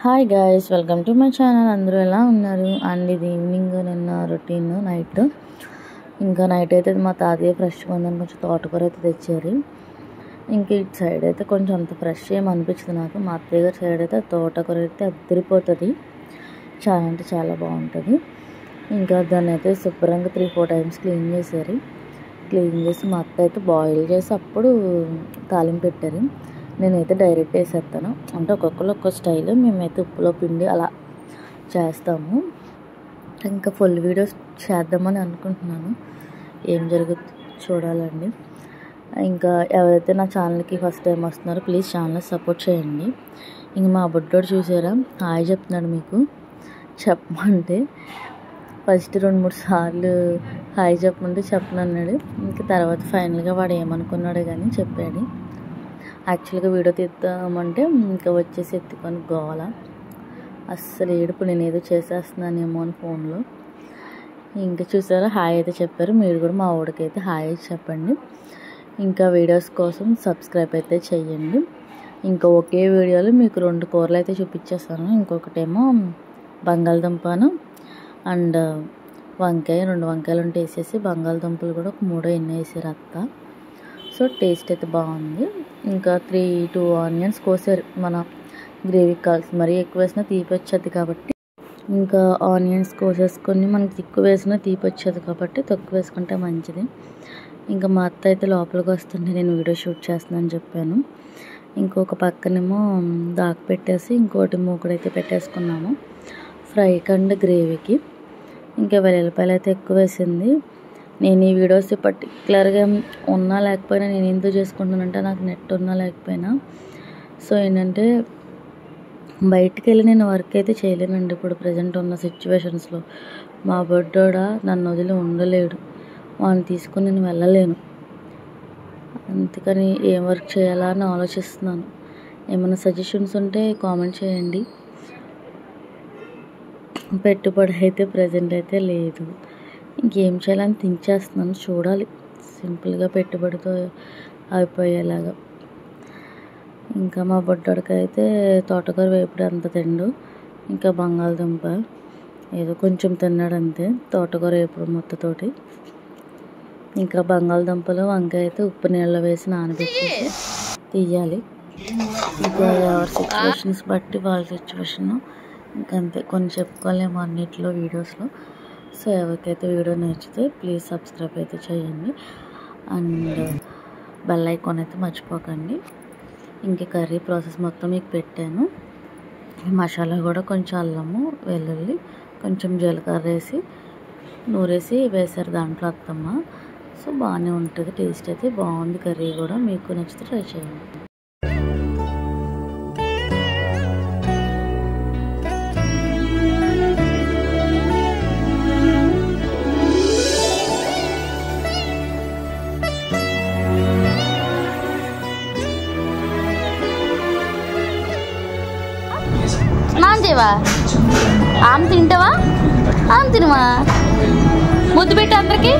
Hi guys, welcome to my channel. అందరూ ఎలా ఉన్నారు? అండ్ ఇది ఈవినింగ్ నిన్న రొటీన్ నైట్. ఇంకా నైట్ అయితే మా తాతయ్య ఫ్రెష్గా ఉందని కొంచెం తోటకూర అయితే తెచ్చారు. ఇంక ఇటు సైడ్ అయితే కొంచెం అంత ఫ్రెష్ ఏమి అనిపించింది నాకు. మా అత్తయ్య గారి సైడ్ అయితే తోటకూర అయితే అద్దరిపోతుంది, చాలా అంటే చాలా బాగుంటుంది. ఇంకా దాన్ని అయితే శుభ్రంగా 3-4 టైమ్స్ క్లీన్ చేశారు. క్లీన్ చేసి మా అత్త అయితే బాయిల్ చేసి అప్పుడు తాలింపు పెట్టారు. నేనైతే డైరెక్ట్ వేసేస్తాను, అంటే ఒక్కొక్కరు ఒక్కొక్క స్టైల్. మేమైతే ఉప్పులో పిండి అలా చేస్తాము. ఇంకా ఫుల్ వీడియోస్ చేద్దామని అనుకుంటున్నాను, ఏం జరుగుతుంది చూడాలండి. ఇంకా ఎవరైతే నా ఛానల్కి ఫస్ట్ టైం వస్తున్నారో ప్లీజ్ ఛానల్ సపోర్ట్ చేయండి. ఇంక మా బుడ్డోడు చూసారా, హాయ్ చెప్తున్నాడు మీకు. చెప్పమంటే ఫస్ట్ 2-3 సార్లు హాయ్ చెప్పమంటే చెప్పనన్నాడు. ఇంకా తర్వాత ఫైనల్గా వాడు ఏమనుకున్నాడు కానీ చెప్పాడు. యాక్చువల్గా వీడియో తీద్దామంటే ఇంకా వచ్చేసి ఎత్తుకొని గోల, అస్సలు ఏడుపు. నేను ఏదో చేసేస్తున్నానేమో అని ఫోన్లో. ఇంకా చూసారా, హాయ్ అయితే చెప్పారు. మీరు కూడా మా ఊడికి అయితే హాయ్ చెప్పండి. ఇంకా వీడియోస్ కోసం సబ్స్క్రైబ్ అయితే చెయ్యండి. ఇంకా ఒకే వీడియోలో మీకు 2 కూరలు అయితే చూపించేస్తాను. ఇంకొకటేమో బంగాళదుంపను అండ్ వంకాయ, 2 వంకాయలు ఉంటే వేసేసి బంగాళదుంపలు కూడా ఒక 3 ఎన్నో వేసారు అత్త. సో టేస్ట్ అయితే బాగుంది. ఇంకా 3-2 ఆనియన్స్ కోసారు, మన గ్రేవీకి కావాల్సి. మరీ ఎక్కువ వేసినా తీపి వచ్చేది కాబట్టి ఇంకా ఆనియన్స్ కోసేసుకొని, మనకి ఎక్కువ వేసినా తీపి వచ్చేది కాబట్టి తక్కువ వేసుకుంటే మంచిది. ఇంకా మా అత్త అయితే లోపలికి వస్తుంటే నేను వీడియో షూట్ చేస్తున్నాను చెప్పాను. ఇంకొక పక్కనేమో దాకా పెట్టేసి ఇంకోటి మూకుడైతే పెట్టేసుకున్నాము ఫ్రైకి అండ్ గ్రేవీకి. ఇంకా వెల్లుల్లిపాయలు అయితే ఎక్కువ వేసింది. నేను ఈ వీడియోస్ పర్టికులర్గా ఉన్నా లేకపోయినా నేను ఎందుకు చేసుకుంటానంటే నాకు నెట్ ఉన్నా లేకపోయినా. సో ఏంటంటే బయటికి వెళ్ళి నేను వర్క్ అయితే చేయలేనండి ఇప్పుడు ప్రజెంట్ ఉన్న సిచ్యువేషన్స్లో. మా బొడ్డోడ నన్ను వదిలి ఉండలేడు, వాడిని తీసుకొని నేను వెళ్ళలేను. అందుకని ఏం వర్క్ చేయాలా అని ఆలోచిస్తున్నాను. ఏమైనా సజెషన్స్ ఉంటే కామెంట్ చేయండి. పెట్టుబడి అయితే ప్రజెంట్ అయితే లేదు, ఇంకేం చేయాలని థింక్ చేస్తున్నాను. చూడాలి, సింపుల్గా పెట్టుబడితో అయిపోయేలాగా. ఇంకా మా బొడ్డోడికి అయితే తోటకూర వేపుడు అంత తిండు, ఇంకా బంగాళదుంప ఏదో కొంచెం తిన్నాడు అంతే. తోటకూర వేపుడు మొత్తతోటి ఇంకా బంగాళదుంపలు వంకాయ అయితే ఉప్పు నీళ్ళలో వేసి నానబెట్టి తీయాలి. ఇంకా ఎవరి సిచ్యువేషన్స్ బట్టి వాళ్ళ సిచ్యువేషన్ ఇంకంతే. కొన్ని చెప్పుకోలేము అన్నిట్లో వీడియోస్లో. సో ఎవరికైతే వీడియో నచ్చితే ప్లీజ్ సబ్స్క్రైబ్ అయితే చేయండి అండ్ బెల్ ఐకాన్ అయితే మర్చిపోకండి. ఇంక కర్రీ ప్రాసెస్ మొత్తం మీకు పెట్టాను. మసాలా కూడా కొంచెం అల్లము వెల్లుల్లి కొంచెం జీలకర్ర వేసి నూరేసి వేశారు దాంట్లో అత్తమ్మ. సో బాగానే ఉంటుంది, టేస్ట్ అయితే బాగుంది. కర్రీ కూడా మీకు నచ్చితే ట్రై చేయండి. స్నానం చేయవా? ఆమె తింటావా? ఆమె తినవా? ముద్దు పెట్టి అందరికి.